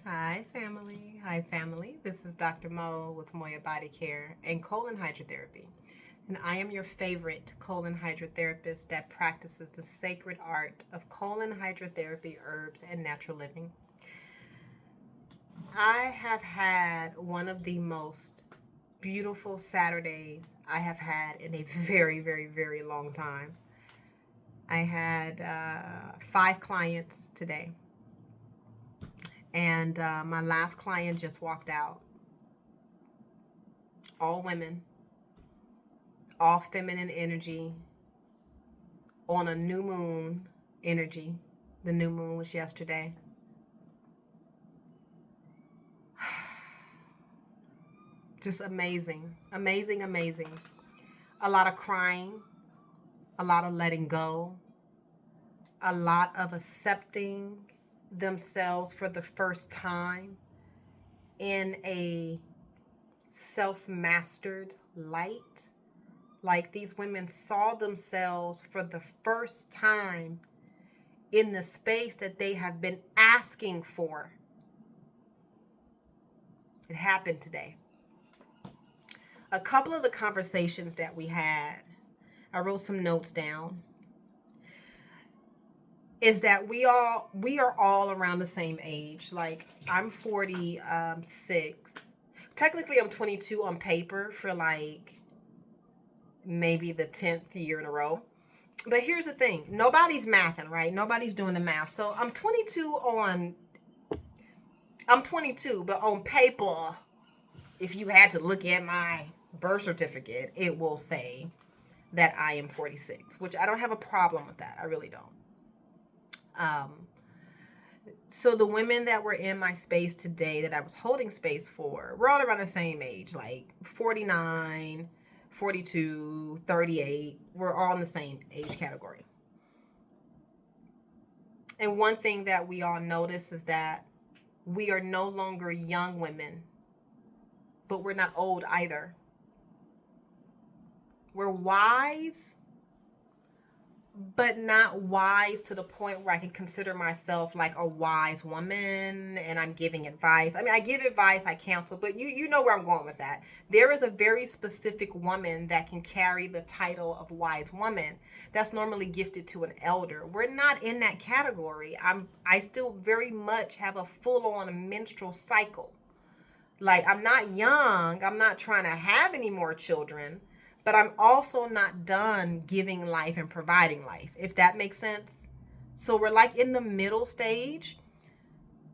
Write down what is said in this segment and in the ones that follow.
Hi, family. Hi, family. This is Dr. Mo with Moya Body Care and colon hydrotherapy. And I am your favorite colon hydrotherapist that practices the sacred art of colon hydrotherapy, herbs, and natural living. I have had one of the most beautiful Saturdays I have had in a very, very, very long time. I had 5 clients today. And my last client just walked out. All women, all feminine energy, on a new moon energy. The new moon was yesterday. Just amazing, amazing, amazing. A lot of crying, a lot of letting go, a lot of accepting themselves for the first time in a self-mastered light. Like these women saw themselves for the first time in the space that they have been asking for. It happened today. A couple of the conversations that we had, I wrote some notes down, is that we are all around the same age. Like I'm 46. Technically I'm 22 on paper for like maybe the 10th year in a row. But here's the thing. Nobody's mathing, right? Nobody's doing the math. So I'm 22, but on paper, if you had to look at my birth certificate, it will say that I am 46, which I don't have a problem with that. I really don't. So the women that were in my space today that I was holding space for, we're all around the same age, like 49, 42, 38. We're all in the same age category. And one thing that we all notice is that we are no longer young women, but we're not old either. We're wise, but not wise to the point where I can consider myself like a wise woman and I'm giving advice. I mean, I give advice, I counsel, but you know where I'm going with that. There is a very specific woman that can carry the title of wise woman that's normally gifted to an elder. We're not in that category. I still very much have a full-on menstrual cycle. Like I'm not young, I'm not trying to have any more children, but I'm also not done giving life and providing life, if that makes sense. So we're like in the middle stage.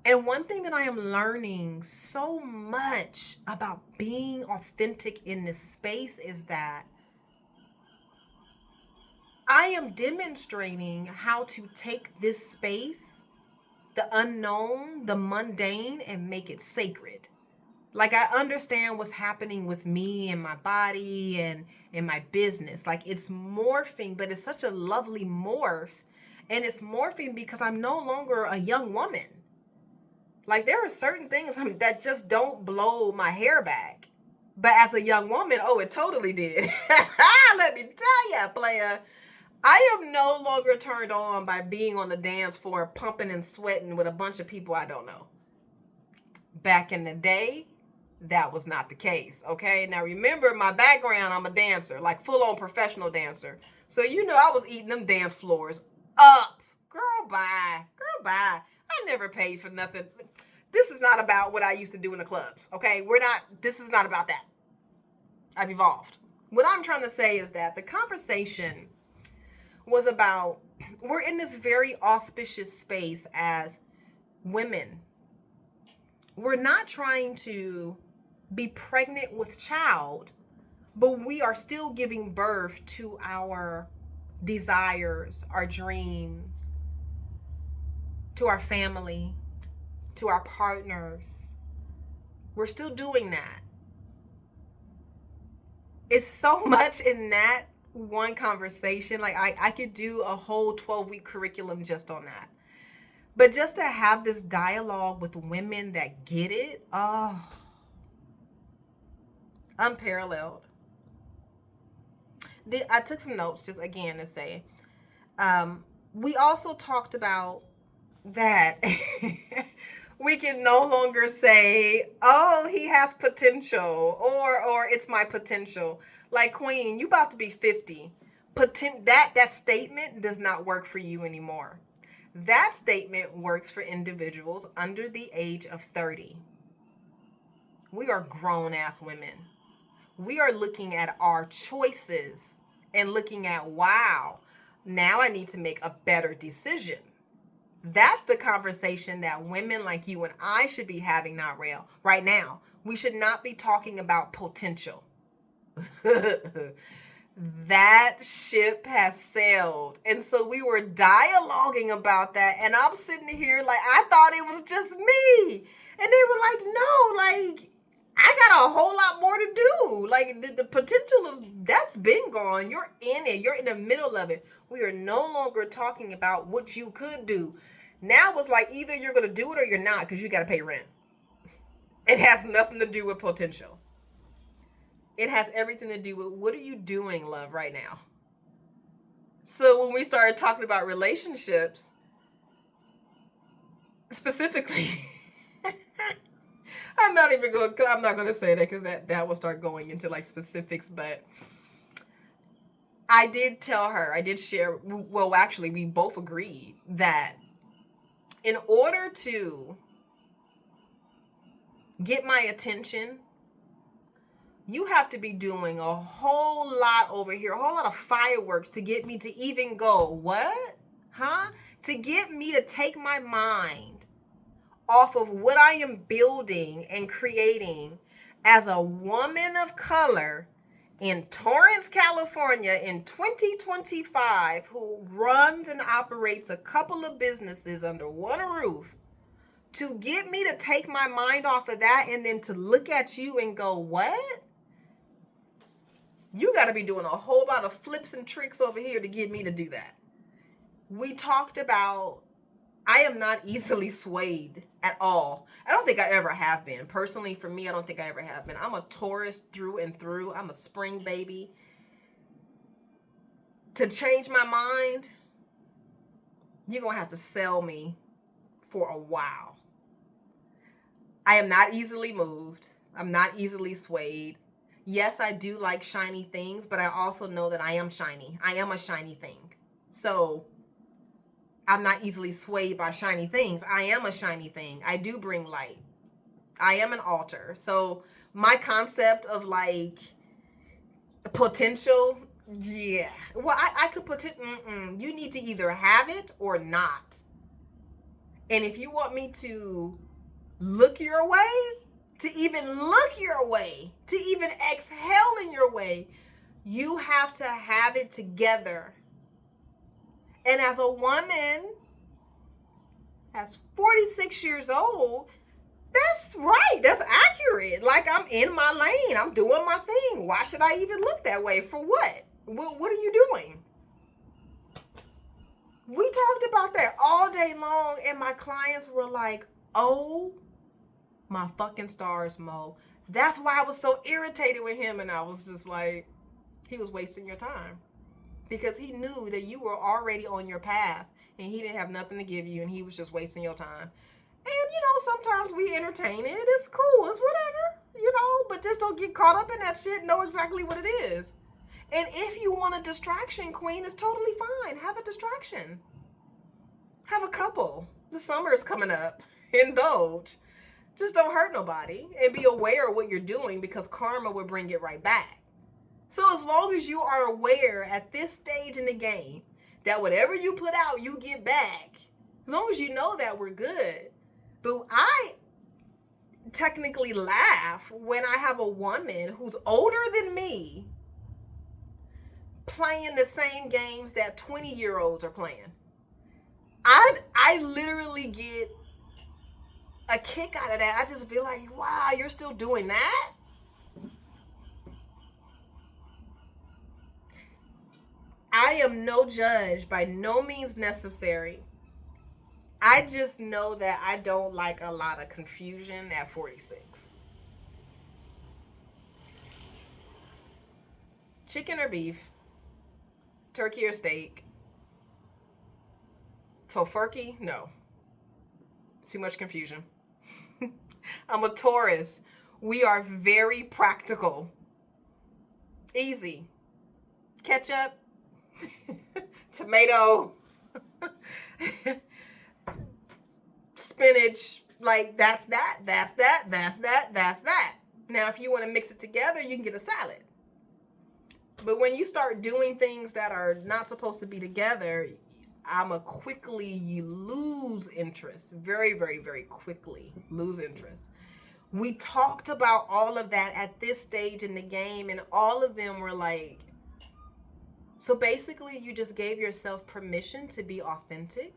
And one thing that I am learning so much about being authentic in this space is that I am demonstrating how to take this space, the unknown, the mundane, and make it sacred. Like I understand what's happening with me and my body and in my business. Like it's morphing, but it's such a lovely morph. And it's morphing because I'm no longer a young woman. Like there are certain things that just don't blow my hair back. But as a young woman, oh, it totally did. Let me tell ya, player. I am no longer turned on by being on the dance floor, pumping and sweating with a bunch of people I don't know. Back in the day, that was not the case. Okay, now remember my background, I'm a dancer, like full-on professional dancer. So I was eating them dance floors up. Girl, bye. I never paid for nothing. This is not about what I used to do in the clubs. Okay, this is not about that. I've evolved. What I'm trying to say is that the conversation was about, we're in this very auspicious space as women. We're not trying to be pregnant with child, but we are still giving birth to our desires, our dreams, to our family, to our partners. We're still doing that. It's so much in that one conversation. Like I could do a whole 12-week curriculum just on that. But just to have this dialogue with women that get it, oh, unparalleled. I took some notes just again to say, we also talked about that we can no longer say, oh, he has potential, or it's my potential. Like, Queen, you about to be 50. That statement does not work for you anymore. That statement works for individuals under the age of 30. We are grown-ass women. We are looking at our choices and looking at, wow, now I need to make a better decision. That's the conversation that women like you and I should be having, not real. Right now, we should not be talking about potential. That ship has sailed. And so we were dialoguing about that. And I'm sitting here like, I thought it was just me. And they were like, no, like, I got a whole lot more to do. Like, the potential that's been gone. You're in it. You're in the middle of it. We are no longer talking about what you could do. Now it's like either you're going to do it or you're not, because you got to pay rent. It has nothing to do with potential. It has everything to do with what are you doing, love, right now. So when we started talking about relationships, specifically, I'm not going to say that because that will start going into like specifics, but I did tell her, I did share, well, actually, we both agreed that in order to get my attention, you have to be doing a whole lot over here, a whole lot of fireworks to get me to even go, what? Huh? To get me to take my mind off of what I am building and creating as a woman of color in Torrance, California in 2025, who runs and operates a couple of businesses under one roof, to get me to take my mind off of that and then to look at you and go, what? You got to be doing a whole lot of flips and tricks over here to get me to do that. We talked about, I am not easily swayed at all. I don't think I ever have been. Personally, for me, I don't think I ever have been. I'm a Taurus through and through. I'm a spring baby. To change my mind, you're going to have to sell me for a while. I am not easily moved. I'm not easily swayed. Yes, I do like shiny things, but I also know that I am shiny. I am a shiny thing. So I'm not easily swayed by shiny things. I am a shiny thing. I do bring light. I am an altar. So my concept of like potential, yeah. Well, I could you need to either have it or not. And if you want me to look your way, to even look your way, to even exhale in your way, you have to have it together. And as a woman, as 46 years old, that's right. That's accurate. Like, I'm in my lane. I'm doing my thing. Why should I even look that way? For what? What are you doing? We talked about that all day long, and my clients were like, oh my fucking stars, Mo. That's why I was so irritated with him. And I was just like, he was wasting your time. Because he knew that you were already on your path and he didn't have nothing to give you and he was just wasting your time. And, sometimes we entertain it. It's cool. It's whatever, but just don't get caught up in that shit. Know exactly what it is. And if you want a distraction, Queen, it's totally fine. Have a distraction. Have a couple. The summer is coming up. Indulge. Just don't hurt nobody and be aware of what you're doing, because karma will bring it right back. So as long as you are aware at this stage in the game that whatever you put out, you get back. As long as you know that, we're good. But I technically laugh when I have a woman who's older than me playing the same games that 20-year-olds are playing. I literally get a kick out of that. I just feel like, wow, you're still doing that? I am no judge, by no means necessary. I just know that I don't like a lot of confusion at 46. Chicken or beef? Turkey or steak? Tofurkey? No. Too much confusion. I'm a Taurus. We are very practical. Easy. Ketchup, tomato, spinach. Like, that's that. Now, if you want to mix it together, you can get a salad. But when you start doing things that are not supposed to be together, you lose interest. Very, very, very quickly lose interest. We talked about all of that at this stage in the game, and all of them were like, so basically you just gave yourself permission to be authentic.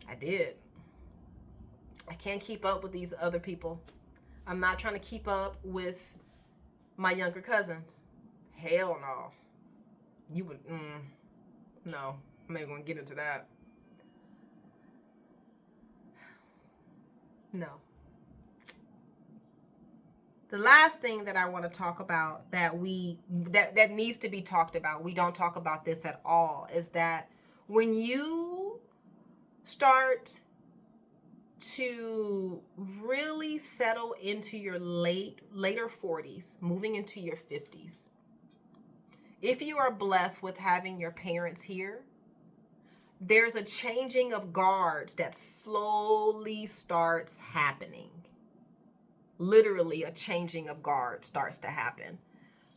I did. I can't keep up with these other people. I'm not trying to keep up with my younger cousins. Hell no. You would, no. I'm not even going to get into that. No. The last thing that I want to talk about that needs to be talked about, we don't talk about this at all, is that when you start to really settle into your later 40s, moving into your 50s, if you are blessed with having your parents here, there's a changing of guards that slowly starts happening. Literally, a changing of guards starts to happen.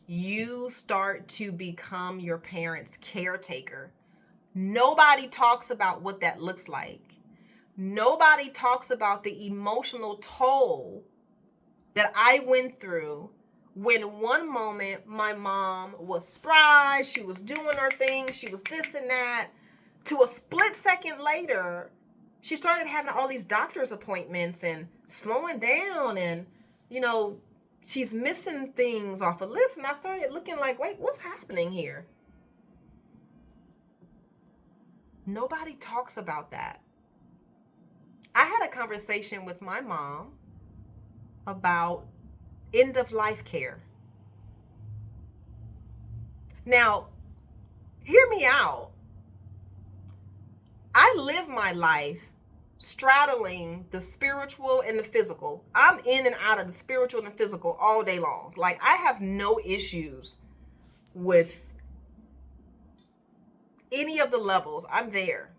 You start to become your parents' caretaker. Nobody talks about what that looks like. Nobody talks about the emotional toll that I went through when one moment my mom was spry, she was doing her thing, she was this and that. To a split second later, she started having all these doctor's appointments and slowing down, and, she's missing things off a list. And I started looking like, wait, what's happening here? Nobody talks about that. I had a conversation with my mom about end of life care. Now, hear me out. I live my life straddling the spiritual and the physical. I'm in and out of the spiritual and the physical all day long. Like, I have no issues with any of the levels. I'm there.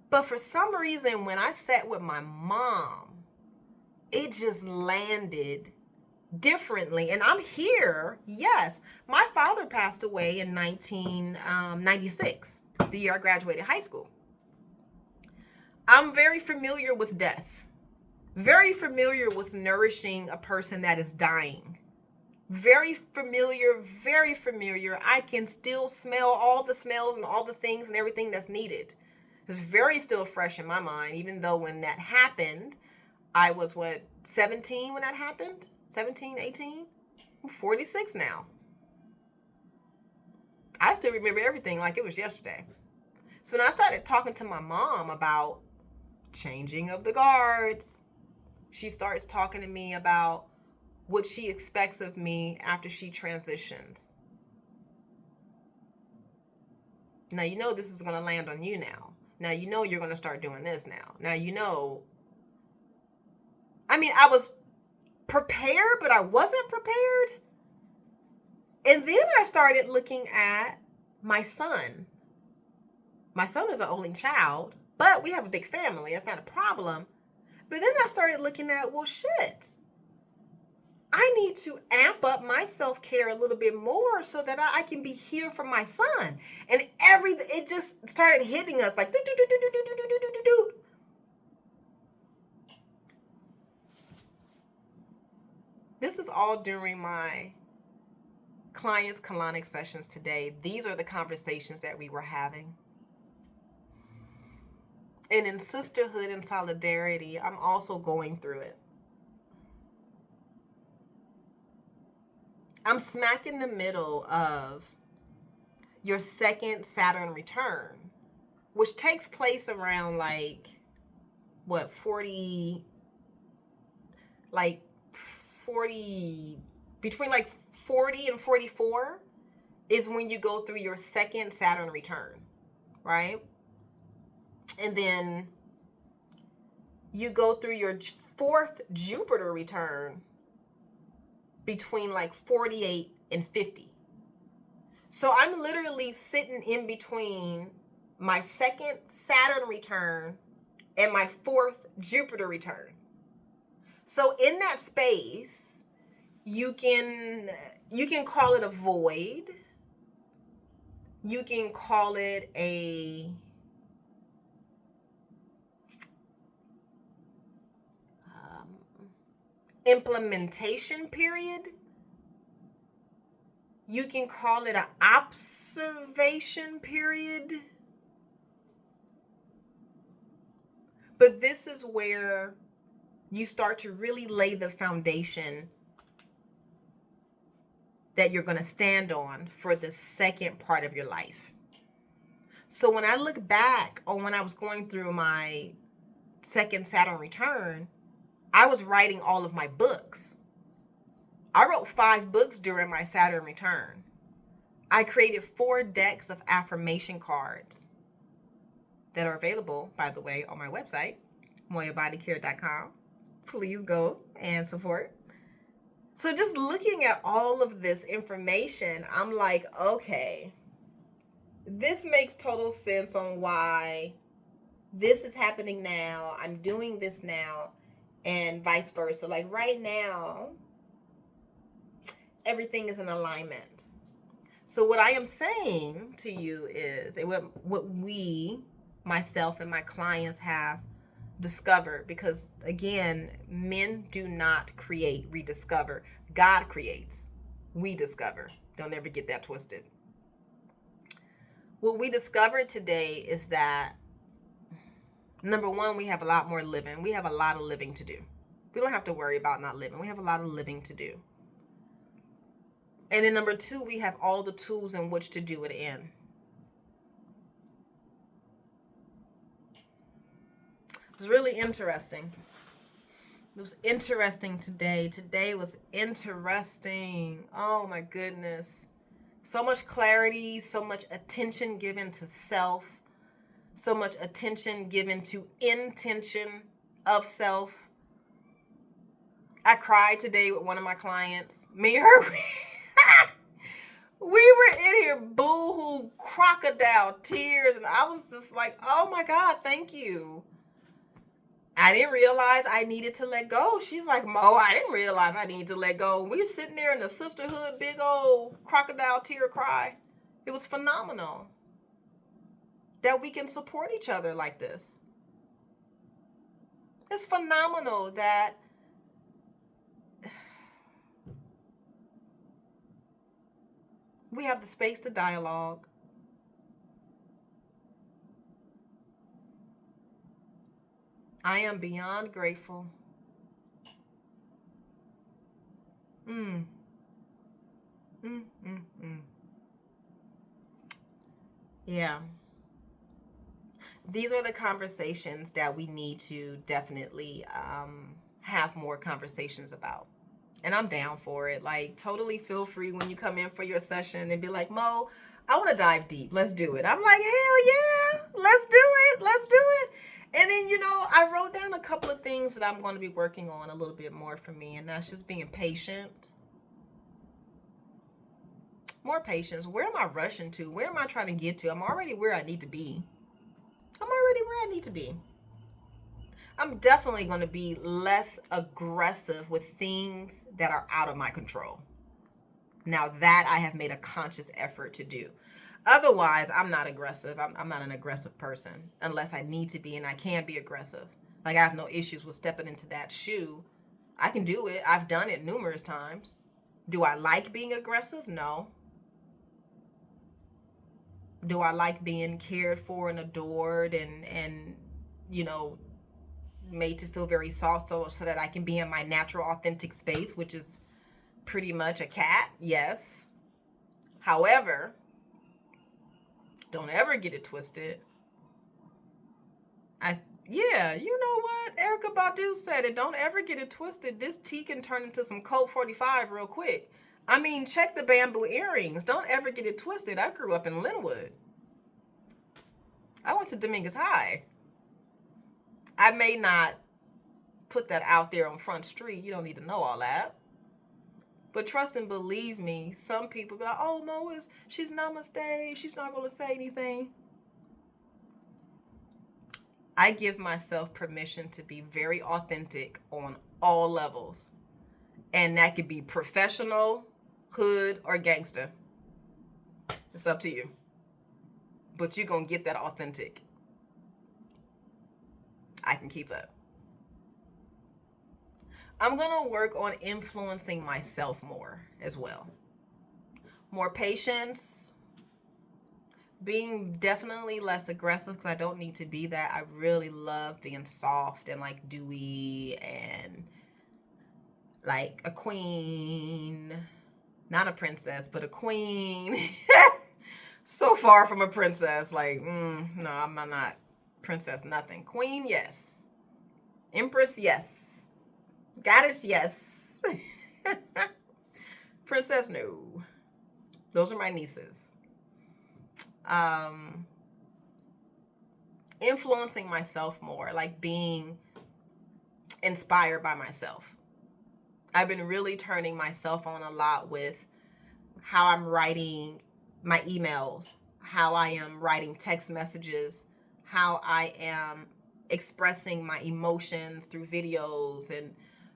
But for some reason, when I sat with my mom, it just landed differently. And I'm here. Yes. My father passed away in 1996, the year I graduated high school. I'm very familiar with death. Very familiar with nourishing a person that is dying. Very familiar, very familiar. I can still smell all the smells and all the things and everything that's needed. It's very still fresh in my mind, even though when that happened, I was 17 when that happened? 17, 18? I'm 46 now. I still remember everything like it was yesterday. So when I started talking to my mom about changing of the guards, she starts talking to me about what she expects of me after she transitions. Now, this is going to land on you now. Now, you're going to start doing this now. Now, I was prepared, but I wasn't prepared. And then I started looking at my son. My son is an only child, but we have a big family. That's not a problem. But then I started looking at, well, shit. I need to amp up my self-care a little bit more so that I can be here for my son. And it just started hitting us like, do. This is all during my clients' colonic sessions today. These are the conversations that we were having. And in sisterhood and solidarity, I'm also going through it. I'm smack in the middle of your second Saturn return, which takes place around 40, between 40 and 44 is when you go through your second Saturn return, right? And then you go through your fourth Jupiter return between like 48 and 50. So I'm literally sitting in between my second Saturn return and my fourth Jupiter return. So in that space, you can call it a void. You can call it a implementation period. You can call it an observation period. But this is where you start to really lay the foundation that you're going to stand on for the second part of your life. So when I look back on when I was going through my second Saturn return, I was writing all of my books. I wrote 5 books during my Saturn return. I created 4 decks of affirmation cards that are available, by the way, on my website, MoyaBodyCare.com. Please go and support. So just looking at all of this information, I'm like, okay, this makes total sense on why this is happening now. I'm doing this now, and vice versa. Like right now, everything is in alignment. So what I am saying to you is what we, myself and my clients, have discovered, because again, men do not create, rediscover. God creates, we discover. Don't ever get that twisted. What we discovered today is that, number one, we have a lot more living. We have a lot of living to do. We don't have to worry about not living. We have a lot of living to do. And then number 2, we have all the tools in which to do it in. It was really interesting. It was interesting today. Today was interesting. Oh my goodness. So much clarity, so much attention given to self, so much attention given to intention of self. I cried today with one of my clients. Me and her, we were in here boo-hoo, crocodile tears, and I was just like, oh my God, thank you. I didn't realize I needed to let go. She's like, Mo, I didn't realize I needed to let go. We were sitting there in the sisterhood, big old crocodile tear cry. It was phenomenal that we can support each other like this. It's phenomenal that we have the space to dialogue. I am beyond grateful. Yeah. These are the conversations that we need to definitely have more conversations about. And I'm down for it. Like, totally feel free when you come in for your session and be like, Mo, I want to dive deep. Let's do it. I'm like, hell yeah. Let's do it. Let's do it. And then, I wrote down a couple of things that I'm going to be working on a little bit more for me. And that's just being patient. More patience. Where am I rushing to? Where am I trying to get to? I'm already where I need to be. I'm definitely going to be less aggressive with things that are out of my control. Now that I have made a conscious effort to do. Otherwise, I'm not aggressive. I'm not an aggressive person unless I need to be, and I can be aggressive. Like, I have no issues with stepping into that shoe. I can do it. I've done it numerous times. Do I like being aggressive? No. Do I like being cared for and adored and made to feel very soft so that I can be in my natural, authentic space, which is pretty much a cat? Yes. However, don't ever get it twisted. You know what? Erykah Badu said it. Don't ever get it twisted. This tea can turn into some Colt 45 real quick. I mean, check the bamboo earrings. Don't ever get it twisted. I grew up in Linwood. I went to Dominguez High. I may not put that out there on Front Street. You don't need to know all that. But trust and believe me, some people be like, oh, no, she's namaste. She's not going to say anything. I give myself permission to be very authentic on all levels. And that could be professional, hood, or gangster. It's up to you. But you're going to get that authentic. I can keep up. I'm going to work on influencing myself more as well. More patience. Being definitely less aggressive because I don't need to be that. I really love being soft and like dewy and like a queen. Not a princess, but a queen. So far from a princess. Like, no, I'm not princess, nothing. Queen, yes. Empress, yes. Goddess, yes. Princess, no. Those are my nieces. Influencing myself more, like being inspired by myself. I've been really turning myself on a lot with how I'm writing my emails, how I am writing text messages, how I am expressing my emotions through videos and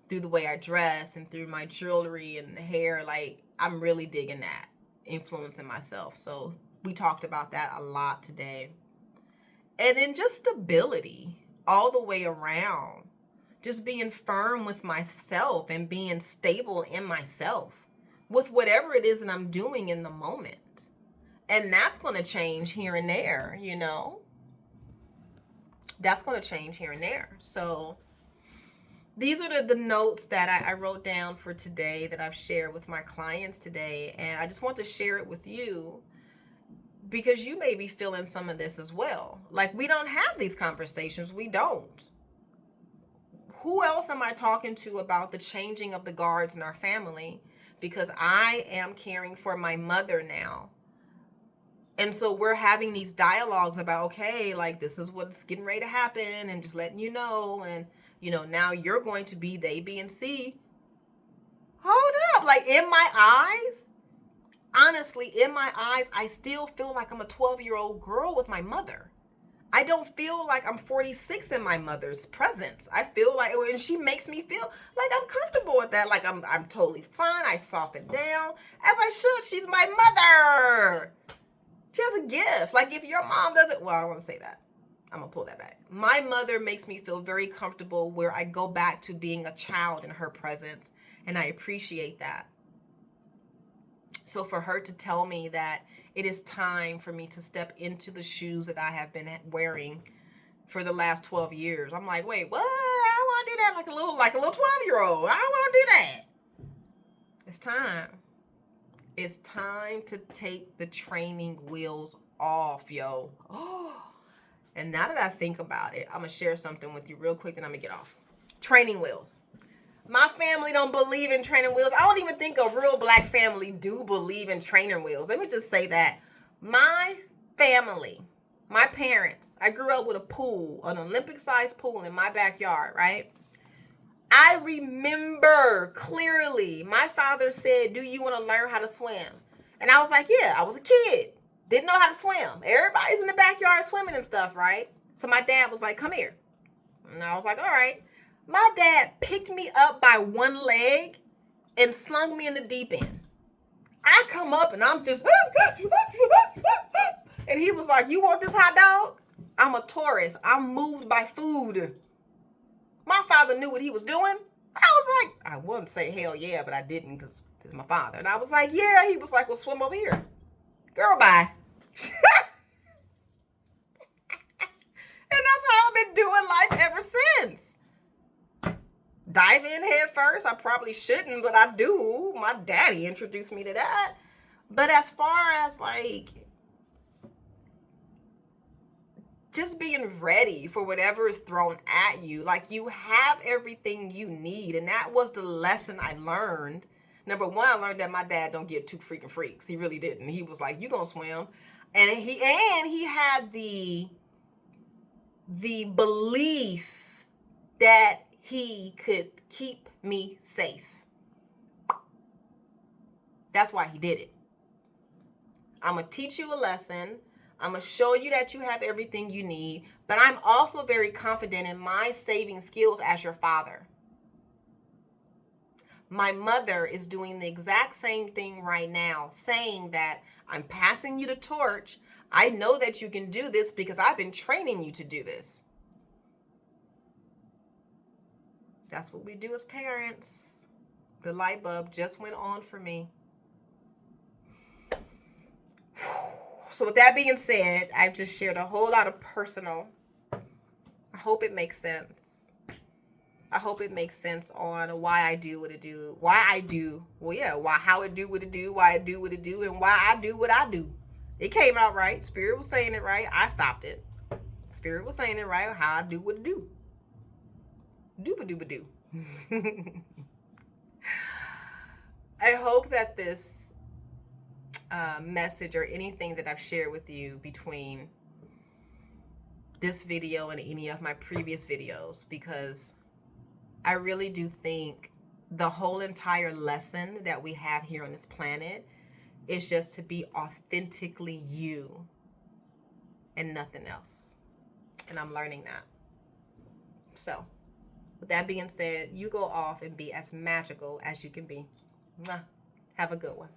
through the way I dress and through my jewelry and hair. Like, I'm really digging that, influencing myself. So we talked about that a lot today. And then just stability all the way around. Just being firm with myself and being stable in myself with whatever it is that I'm doing in the moment. And that's going to change here and there, you know. That's going to change here and there. So these are the notes that I wrote down for today that I've shared with my clients today. And I just want to share it with you because you may be feeling some of this as well. Like, we don't have these conversations. We don't. Who else am I talking to about the changing of the guards in our family? Because I am caring for my mother now. And so we're having these dialogues about, okay, like, this is what's getting ready to happen and just letting you know. And, you know, now you're going to be the A, B, and C. Hold up. Like, in my eyes, honestly, in my eyes, I still feel like I'm a 12-year-old girl with my mother. I don't feel like I'm 46 in my mother's presence. I feel like, and she makes me feel like I'm comfortable with that. Like, I'm totally fine. I soften down as I should. She's my mother. She has a gift. Like, if your mom doesn't, well, I don't want to say that. I'm going to pull that back. My mother makes me feel very comfortable where I go back to being a child in her presence. And I appreciate that. So for her to tell me that it is time for me to step into the shoes that I have been wearing for the last 12 years. I'm like, wait, what? I don't want to do that like a little 12-year-old. I don't want to do that. It's time. It's time to take the training wheels off, yo. Oh. And now that I think about it, I'm going to share something with you real quick, then I'm going to get off. Training wheels. My family don't believe in training wheels. I don't even think a real black family do believe in training wheels. Let me just say that. My family, my parents, I grew up with a pool, an Olympic-sized pool in my backyard, right? I remember clearly my father said, do you want to learn how to swim? And I was like, yeah, I was a kid. Didn't know how to swim. Everybody's in the backyard swimming and stuff, right? So my dad was like, come here. And I was like, all right. My dad picked me up by one leg and slung me in the deep end. I come up and I'm just, and he was like, you want this hot dog? I'm a tourist. I'm moved by food. My father knew what he was doing. I was like, I wouldn't say hell yeah, but I didn't because this is my father. And I was like, yeah. He was like, well, swim over here. Girl, bye. And that's how I've been doing life ever since. Dive in head first. I probably shouldn't, but I do. My daddy introduced me to that. But as far as like just being ready for whatever is thrown at you, like you have everything you need. And that was the lesson I learned. Number one, I learned that my dad don't give two freaking freaks. He really didn't. He was like, you gonna swim. And he had the belief that he could keep me safe. That's why he did it. I'm going to teach you a lesson. I'm going to show you that you have everything you need. But I'm also very confident in my saving skills as your father. My mother is doing the exact same thing right now, saying that I'm passing you the torch. I know that you can do this because I've been training you to do this. That's what we do as parents. The light bulb just went on for me. So with that being said, I've just shared a whole lot of personal. I hope it makes sense. I hope it makes sense on why I do what I do. Why I do. Well, yeah, how I do what I do, why I do what I do, and why I do what I do. It came out right. Spirit was saying it right. I stopped it. Spirit was saying it right. How I do what I do. Do-ba-do-ba-do. I hope that this message or anything that I've shared with you between this video and any of my previous videos, because I really do think the whole entire lesson that we have here on this planet is just to be authentically you and nothing else. And I'm learning that. So, with that being said, you go off and be as magical as you can be. Have a good one.